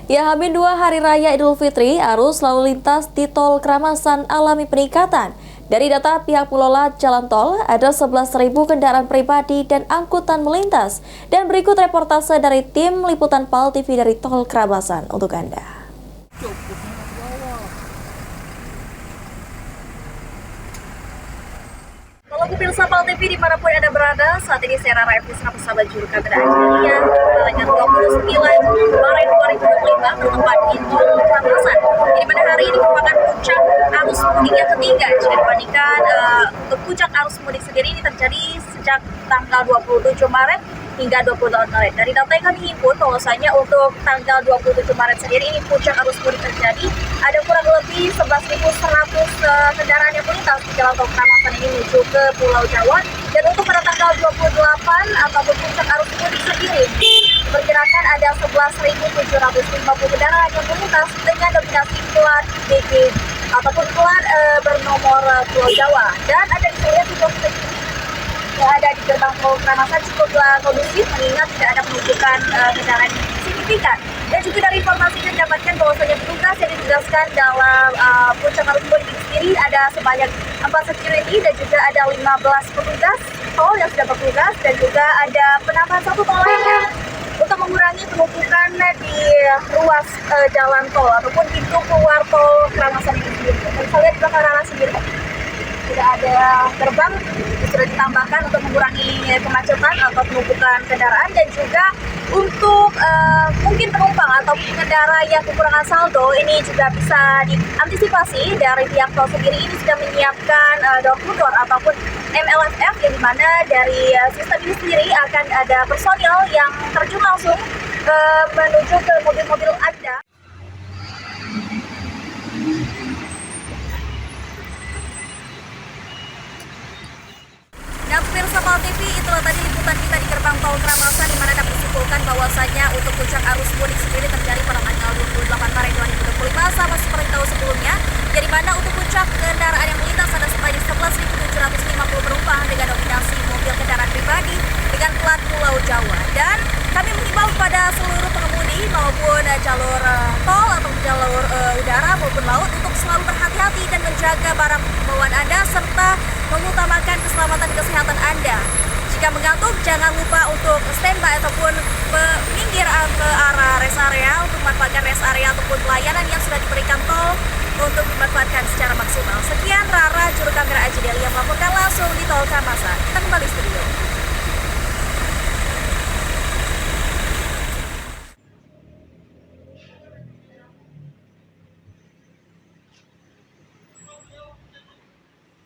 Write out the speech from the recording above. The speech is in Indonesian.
Ya, H-2 Hari Raya Idul Fitri, arus lalu lintas di Tol Kramasan alami peningkatan. Dari data pihak pengelola jalan tol, ada 11.000 kendaraan pribadi dan angkutan melintas. Dan berikut reportase dari tim Liputan PAL TV dari Tol Kramasan untuk Anda. Halo pemirsa PAL TV dimanapun Anda berada, saat ini saya Rara Efisna bersama juru kamera Ajilia tanggal 29 Maret 2025 bertempat di Tol Kramasan, di mana hari ini merupakan puncak arus mudik yang ketiga jika dibandingkan untuk puncak arus mudik sendiri ini terjadi sejak tanggal 27 Maret hingga 28 Maret. Dari data yang kami himpun bahwasanya untuk tanggal 27 Maret sendiri ini puncak arus mudik terjadi, ada kurang lebih 11.100 kendaraan yang melintas di jalan tol Kramasan ini menuju ke Pulau Jawa. Dan untuk pada tanggal 28 ataupun puncak arus mudik sendiri diperkirakan ada 11.750 kendaraan yang melintas dengan dominasi plat DG ataupun plat bernomor Pulau Jawa. Dan ada bisa lihat situasi yang ada di gerbang tol Kramasan cukuplah kondusif mengingat tidak ada penumpukan kendaraan yang signifikan. Dan juga dari informasi yang didapatkan bahwasanya petugas yang ditugaskan dalam puncak arus mudik ini sendiri ada sebanyak 4 security dan juga ada 15 petugas tol yang sudah bertugas dan juga ada penambahan 1 tol lainnya untuk mengurangi penumpukan di ruas jalan tol ataupun pintu keluar tol Kramasan ini sendiri. Dan saya lihat di belakang Rara sendiri tidak ada gerbang sudah ditambahkan untuk mengurangi kemacetan atau penumpukan kendaraan, dan juga untuk mungkin penumpang atau pengendara yang kekurangan saldo ini juga bisa diantisipasi. Dari pihak tol sendiri ini sudah menyiapkan door-to-door ataupun MLFF, yang dimana dari sistem ini sendiri akan ada personil yang terjun langsung menuju ke mobil-mobil Anda. Nah, pemirsa PAL TV, itulah tadi liputan kita di gerbang tol Kramasan, di mana dapat disimpulkan bahwasanya untuk puncak arus mudik sendiri terjadi pada tanggal 28 Maret 2025 sama seperti tahun sebelumnya. Jadi mana untuk puncak kendaraan yang melintas ada sebanyak 11.750 penumpang dengan dominasi mobil kendaraan pribadi dengan plat Pulau Jawa. Dan kami mengimbau kepada seluruh pengemudi maupun jalur tol atau jalur udara maupun laut untuk selalu berhati-hati dan menjaga barang bawaan Anda serta mengutamakan keselamatan kesehatan Anda. Jika mengantuk, jangan lupa untuk standby ataupun minggir ke arah rest area untuk memanfaatkan rest area ataupun pelayanan yang sudah diberikan tol untuk dimanfaatkan secara maksimal. Sekian Rara, juru kamera Ajilia melaporkan langsung di Tol Kramasan.